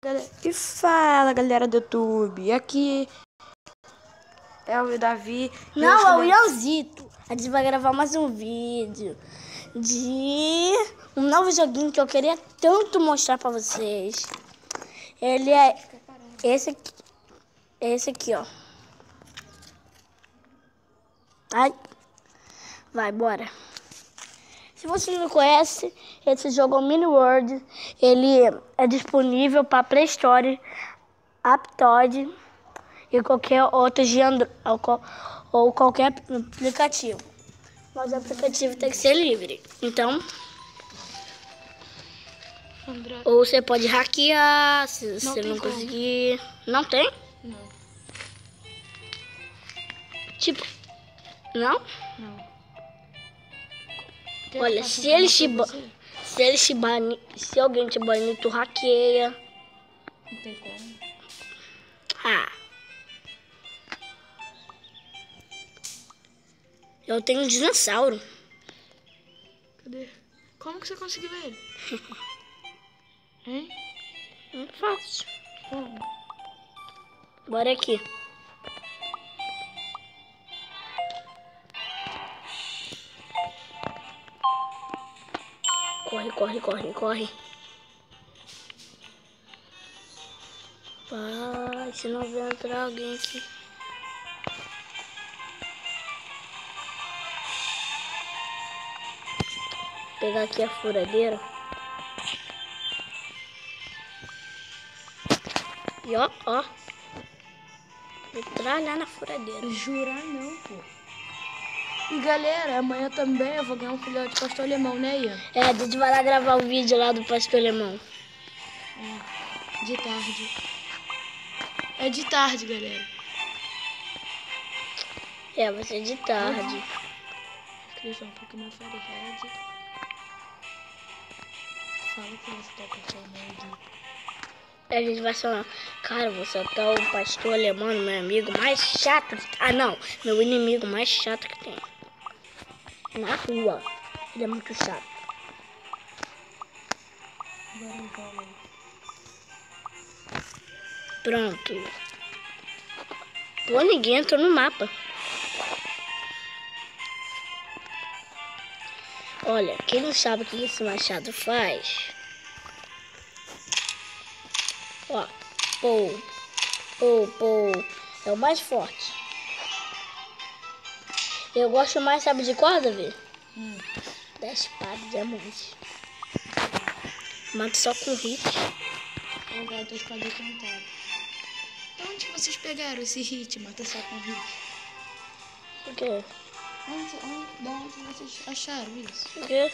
E fala, galera do YouTube, aqui é o Davi. Não, é o Ianzito. A gente vai gravar mais um vídeo de um novo joguinho que eu queria tanto mostrar pra vocês. Ele é esse aqui, ó. Ai, vai, bora. Se você não conhece, esse jogo é o Mini World. Ele é disponível para Play Store, App Store e qualquer outro de Android, ou qualquer aplicativo. Mas o aplicativo tem que ser livre. Então, ou você pode hackear, se você não conseguir. Não tem? Não. Tipo, não? Não. Olha, se alguém te banir, tu hackeia. Não tem como. Ah. Eu tenho um dinossauro. Cadê? Como que você conseguiu ele? Hein? Não fácil. Como? Bora aqui. Corre, corre, corre, corre. Vai, se não vai entrar alguém aqui. Vou pegar aqui a furadeira. E ó. Entrar lá na furadeira. Jurar não, pô. E galera, amanhã também eu vou ganhar um filhote de pastor alemão, né, Ian? É, a gente vai lá gravar o vídeo lá do pastor alemão. De tarde. É de tarde, galera. É, vai ser de tarde. Inscrição para o meu Firehead. Fala que você tá passando A gente vai falar, cara, você tá o pastor alemão, meu amigo mais chato. Ah, não, meu inimigo mais chato que tem. Na rua. Ele é muito chato. Pronto. Pô, ninguém entrou no mapa. Olha, quem não sabe o que esse machado faz? Ó, pô. É o mais forte. Eu gosto mais, sabe de qual, Davi? Da espada de diamante. Mata só com hit. Agora eu tô espada encantada. De onde vocês pegaram esse hit? Mata só com hit. Por quê? De onde vocês acharam isso? Por quê?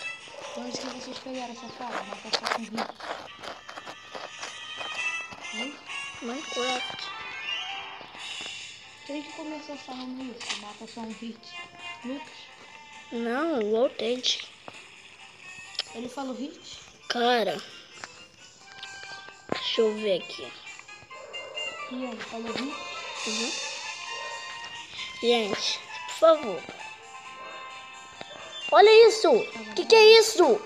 De onde que vocês pegaram essa fala? Mata só com hit. Hein? Minecraft. Quem que começou falando isso? Mata só um hit. Lucas? Não, voltei. Ele falou hit? Cara, deixa eu ver aqui. E ele falou hit? Gente, por favor. Olha isso! Que é isso?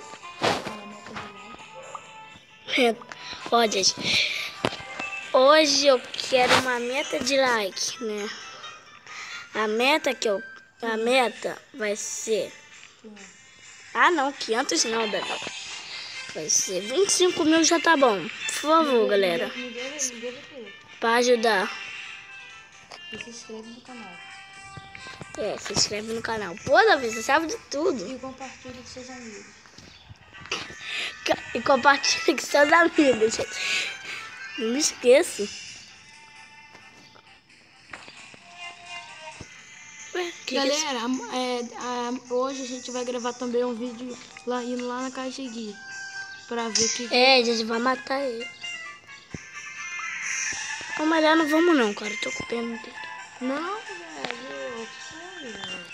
Ó, gente. Hoje eu quero uma meta de like, né? A meta vai ser... Ah, não, 500 não, Davi. Vai ser 25 mil, já tá bom. Por favor, galera. Pra ajudar. E se inscreve no canal. É, se inscreve no canal. Pô, Davi, você sabe de tudo. E compartilha com seus amigos. E compartilha com seus amigos, gente. Não me esqueça. Galera, hoje a gente vai gravar também um vídeo indo lá na casa de Gui. Pra ver que... É, a gente vai matar ele. Ô, melhor não vamos não, cara. Eu tô com pena dele. Não, velho. Sério.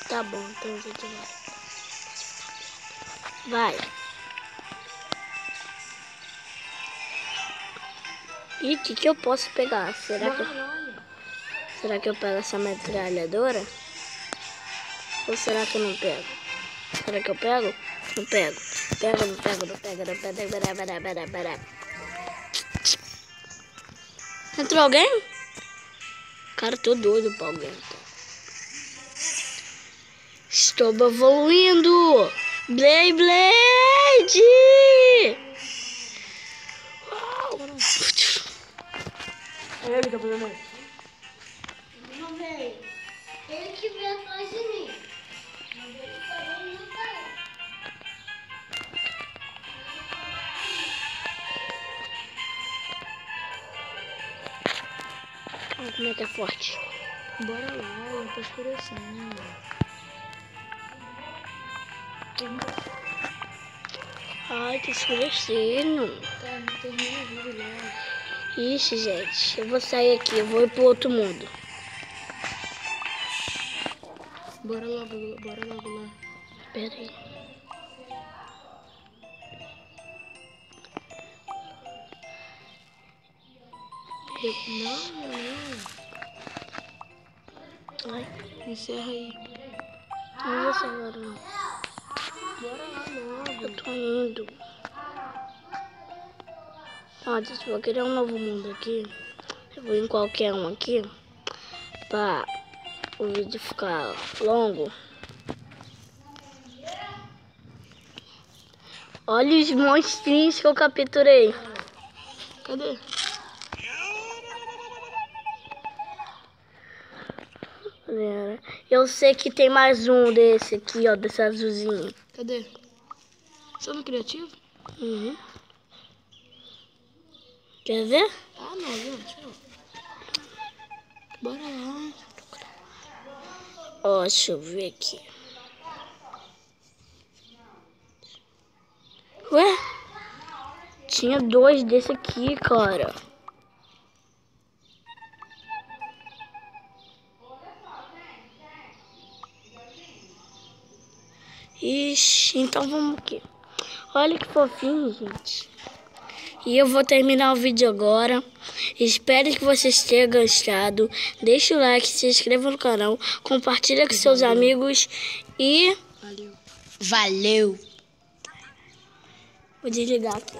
Tá bom, então a gente vai. Vai. E o que eu posso pegar? Será que eu pego essa metralhadora? Ou será que eu não pego? Será que eu pego? Não pego. Não pego. Entrou alguém? Cara, tô doido pra alguém. Estou evoluindo! Blade! Uau! É ele que tá fazendo isso. Não veio. Ele que veio atrás de mim. Mas ele caiu e não caiu. Olha como é que é forte. Bora lá, já tá escurecendo. Ai, tá escurecendo. Tá, não termina o vídeo logo. Ixi, gente, eu vou sair aqui, eu vou ir pro outro mundo. Bora logo lá. Pera aí. Não. Ai, Encerra aí. não vou sair agora não. Bora lá logo. Eu tô indo. Ó, gente, eu vou criar um novo mundo aqui. Eu vou em qualquer um aqui. Pra o vídeo ficar longo. Olha os monstrinhos que eu capturei. Cadê? Eu sei que tem mais um desse aqui, ó, desse azulzinho. Cadê? Você não é criativo? Uhum. Quer ver? Ah, não, gente. Bora lá. Ó, deixa eu ver aqui. Ué? Tinha dois desse aqui, cara. Ixi, então vamos aqui. Olha que fofinho, gente. E eu vou terminar o vídeo agora. Espero que vocês tenham gostado. Deixa o like, se inscreva no canal, compartilha com seus amigos e... Valeu. Valeu! Vou desligar aqui.